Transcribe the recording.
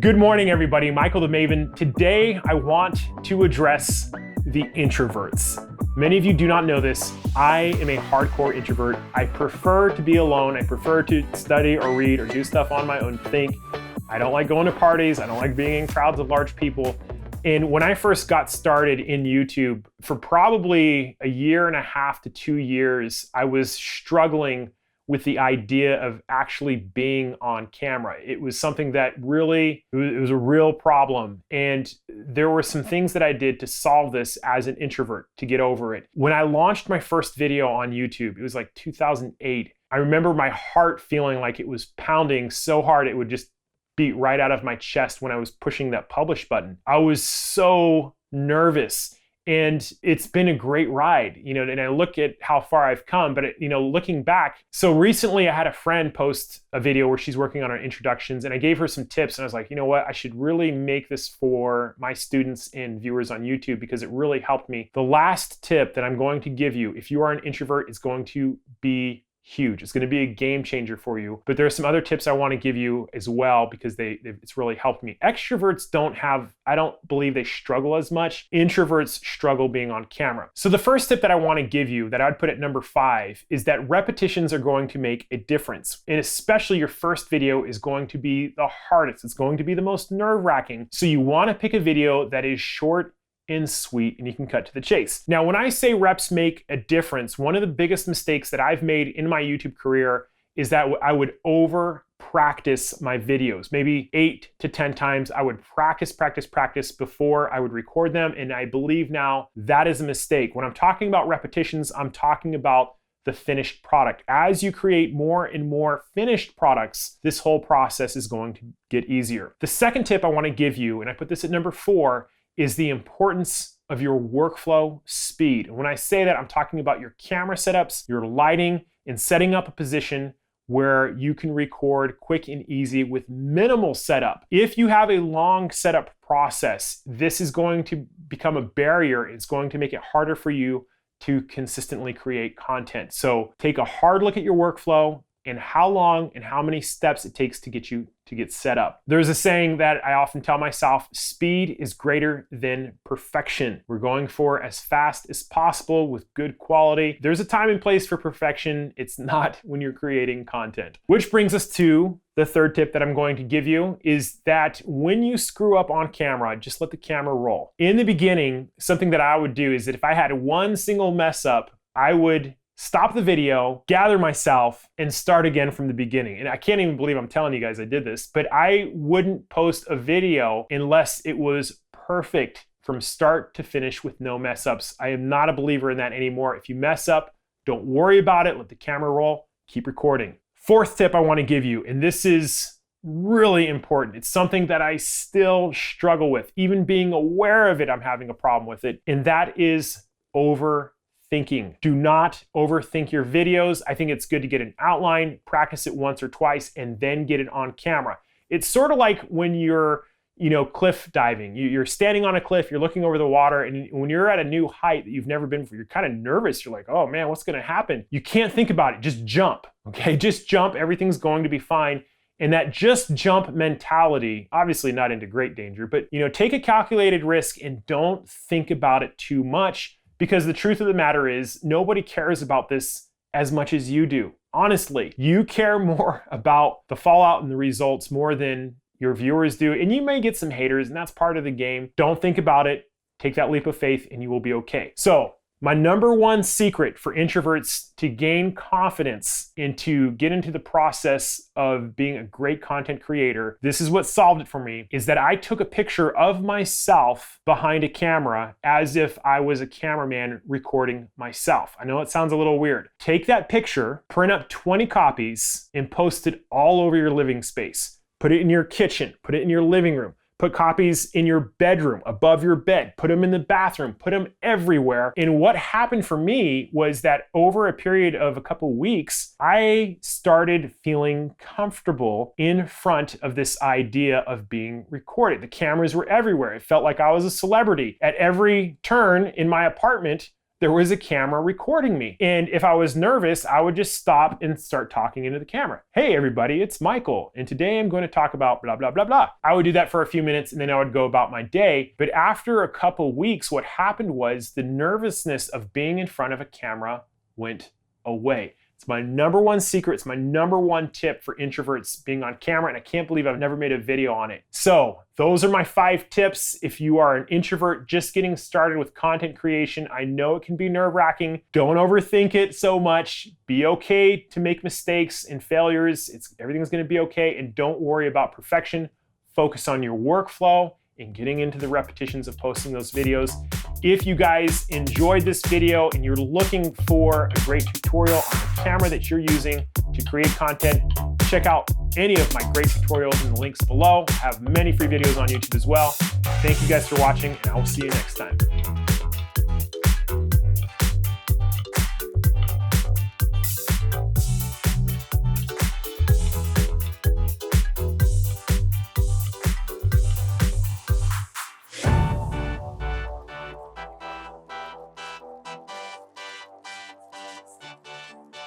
Good morning, everybody. Michael the Maven. Today, I want to address the introverts. Many of you do not know this. I am a hardcore introvert. I prefer to be alone. I prefer to study or read or do stuff on my own, think. I don't like going to parties. I don't like being in crowds of large people. And when I first got started in YouTube, for probably a year and a half to 2 years, I was struggling with the idea of actually being on camera. It was something that really, it was a real problem. And there were some things that I did to solve this as an introvert to get over it. When I launched my first video on YouTube, it was like 2008. I remember my heart feeling like it was pounding so hard it would just beat right out of my chest when I was pushing that publish button. I was so nervous. And it's been a great ride, and I look at how far I've come, but looking back, so recently I had a friend post a video where she's working on her introductions, and I gave her some tips, and I was like, you know what, I should really make this for my students and viewers on YouTube because it really helped me. The last tip that I'm going to give you, if you are an introvert, is going to be huge. It's going to be a game changer for you. But there are some other tips I want to give you as well because it's really helped me. Extroverts I don't believe they struggle as much. Introverts struggle being on camera. So the first tip that I want to give you that I'd put at number 5 is that repetitions are going to make a difference. And especially your first video is going to be the hardest. It's going to be the most nerve-wracking. So you want to pick a video that is short and sweet, and you can cut to the chase. Now, when I say reps make a difference, one of the biggest mistakes that I've made in my YouTube career is that I would over practice my videos. Maybe 8 to 10 times I would practice before I would record them. And I believe now that is a mistake. When I'm talking about repetitions, I'm talking about the finished product. As you create more and more finished products, this whole process is going to get easier. The second tip I want to give you, and I put this at number 4, is the importance of your workflow speed. And when I say that, I'm talking about your camera setups, your lighting, and setting up a position where you can record quick and easy with minimal setup. If you have a long setup process, this is going to become a barrier. It's going to make it harder for you to consistently create content. So take a hard look at your workflow and how long and how many steps it takes to get set up. There's a saying that I often tell myself, speed is greater than perfection. We're going for as fast as possible with good quality. There's a time and place for perfection. It's not when you're creating content. Which brings us to the third tip that I'm going to give you is that when you screw up on camera, just let the camera roll. In the beginning, something that I would do is that if I had one single mess up, I would stop the video, gather myself, and start again from the beginning. And I can't even believe I'm telling you guys I did this, but I wouldn't post a video unless it was perfect from start to finish with no mess ups. I am not a believer in that anymore. If you mess up, don't worry about it. Let the camera roll, keep recording. Fourth tip I want to give you, and this is really important. It's something that I still struggle with. Even being aware of it, I'm having a problem with it. And that is overthinking. Do not overthink your videos. I think it's good to get an outline, practice it once or twice, and then get it on camera. It's sort of like when you're, cliff diving. You're standing on a cliff, you're looking over the water, and when you're at a new height that you've never been before, you're kind of nervous. You're like, oh man, what's going to happen? You can't think about it. Just jump, okay? Just jump. Everything's going to be fine. And that just jump mentality, obviously not into great danger, but take a calculated risk and don't think about it too much. Because the truth of the matter is, nobody cares about this as much as you do. Honestly, you care more about the fallout and the results more than your viewers do. And you may get some haters, and that's part of the game. Don't think about it. Take that leap of faith, and you will be okay. So, my number one secret for introverts to gain confidence and to get into the process of being a great content creator, this is what solved it for me, is that I took a picture of myself behind a camera as if I was a cameraman recording myself. I know it sounds a little weird. Take that picture, print up 20 copies, and post it all over your living space. Put it in your kitchen, put it in your living room. Put copies in your bedroom, above your bed, put them in the bathroom, put them everywhere. And what happened for me was that over a period of a couple weeks, I started feeling comfortable in front of this idea of being recorded. The cameras were everywhere. It felt like I was a celebrity. At every turn in my apartment, there was a camera recording me. And if I was nervous, I would just stop and start talking into the camera. Hey everybody, it's Michael, and today I'm going to talk about blah, blah, blah, blah. I would do that for a few minutes and then I would go about my day. But after a couple weeks, what happened was the nervousness of being in front of a camera went away. It's my number one secret. It's my number one tip for introverts being on camera, and I can't believe I've never made a video on it. So those are my 5 tips. If you are an introvert just getting started with content creation, I know it can be nerve-wracking. Don't overthink it so much. Be okay to make mistakes and failures. Everything's gonna be okay, and don't worry about perfection. Focus on your workflow and getting into the repetitions of posting those videos. If you guys enjoyed this video and you're looking for a great tutorial on the camera that you're using to create content, check out any of my great tutorials in the links below. I have many free videos on YouTube as well. Thank you guys for watching, and I will see you next time.